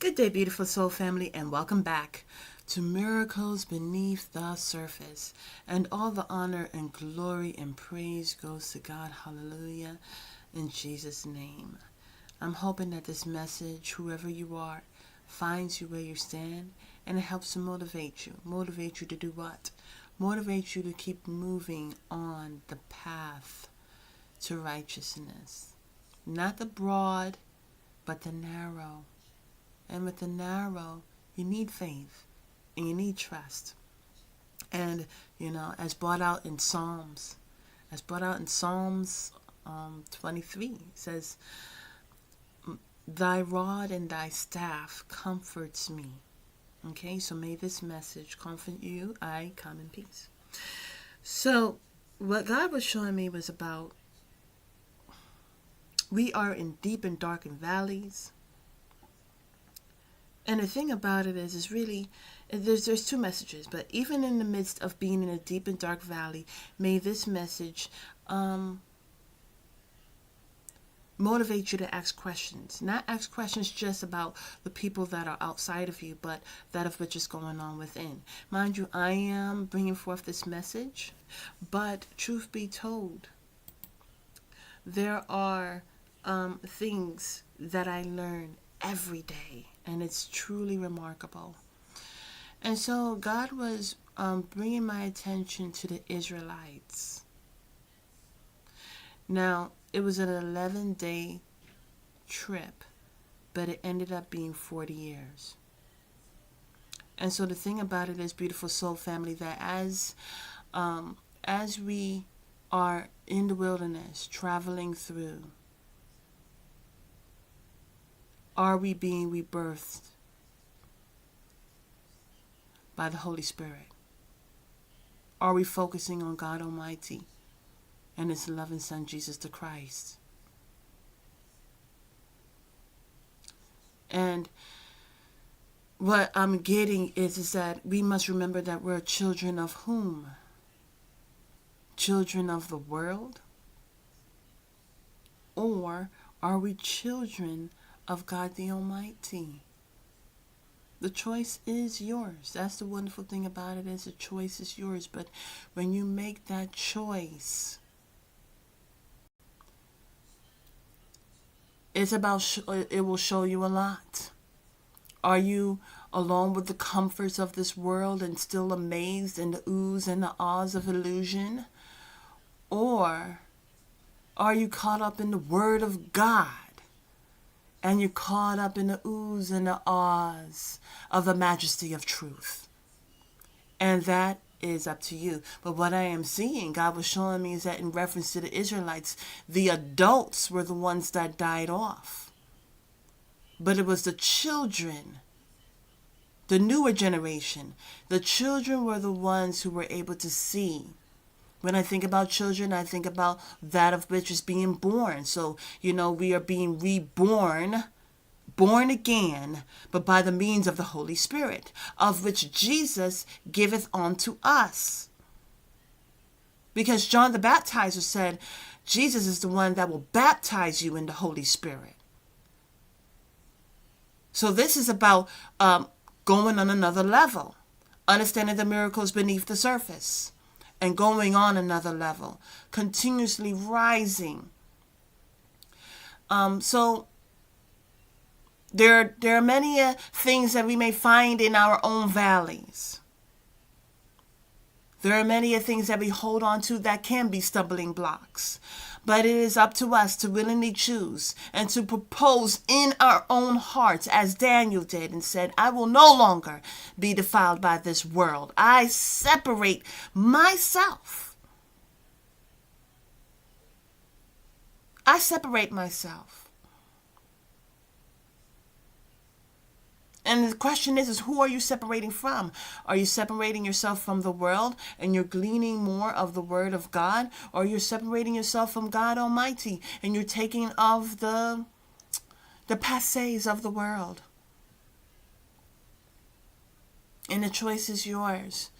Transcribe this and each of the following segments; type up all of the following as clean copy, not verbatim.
Good day, beautiful soul family, and welcome back to Miracles Beneath the Surface. And all the honor and glory and praise goes to God. Hallelujah. In Jesus' name. I'm hoping that this message, whoever you are, finds you where you stand, and it helps to motivate you. Motivate you to do what? Motivate you to keep moving on the path to righteousness. Not the broad, but the narrow. And with the narrow, you need faith and you need trust. And, as brought out in Psalms, 23, it says, Thy rod and thy staff comforts me. Okay, so may this message comfort you. I come in peace. So what God was showing me was about we are in deep and darkened valleys. And the thing about it is really, there's two messages. But even in the midst of being in a deep and dark valley, may this message motivate you to ask questions. Not ask questions just about the people that are outside of you, but that of which is going on within. Mind you, I am bringing forth this message, but truth be told, there are things that I learn every day, and it's truly remarkable. And so God was bringing my attention to the Israelites. Now, it was an 11-day trip, but it ended up being 40 years. And so the thing about it is, beautiful soul family, that as we are in the wilderness, traveling through, are we being rebirthed by the Holy Spirit? Are we focusing on God Almighty and His loving Son, Jesus the Christ? And what I'm getting is that we must remember that we're children of whom? Children of the world? Or are we children of God the Almighty? The choice is yours. That's the wonderful thing about it, is the choice is yours. But when you make that choice, it's about it will show you a lot. Are you alone with the comforts of this world and still amazed in the oohs and the ahs of illusion? Or are you caught up in the Word of God? And you're caught up in the oohs and the ahs of the majesty of truth. And that is up to you. But what I am seeing, God was showing me, is that in reference to the Israelites, the adults were the ones that died off. But it was the children, the newer generation. The children were the ones who were able to see. When I think about children, I think about that of which is being born. So, we are being reborn, born again, but by the means of the Holy Spirit, of which Jesus giveth unto us. Because John the Baptizer said, Jesus is the one that will baptize you in the Holy Spirit. So this is about going on another level, understanding the miracles beneath the surface, and going on another level, continuously rising. So there are many things that we may find in our own valleys. There are many things that we hold on to that can be stumbling blocks. But it is up to us to willingly choose and to propose in our own hearts, as Daniel did and said, I will no longer be defiled by this world. I separate myself. I separate myself. And the question is who are you separating from? Are you separating yourself from the world and you're gleaning more of the Word of God? Or you're separating yourself from God Almighty and you're taking of the passés of the world? And the choice is yours.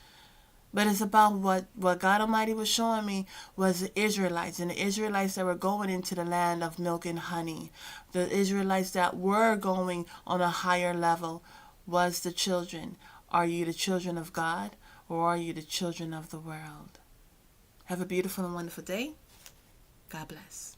But it's about what God Almighty was showing me was the Israelites, and the Israelites that were going into the land of milk and honey. The Israelites that were going on a higher level was the children. Are you the children of God, or are you the children of the world? Have a beautiful and wonderful day. God bless.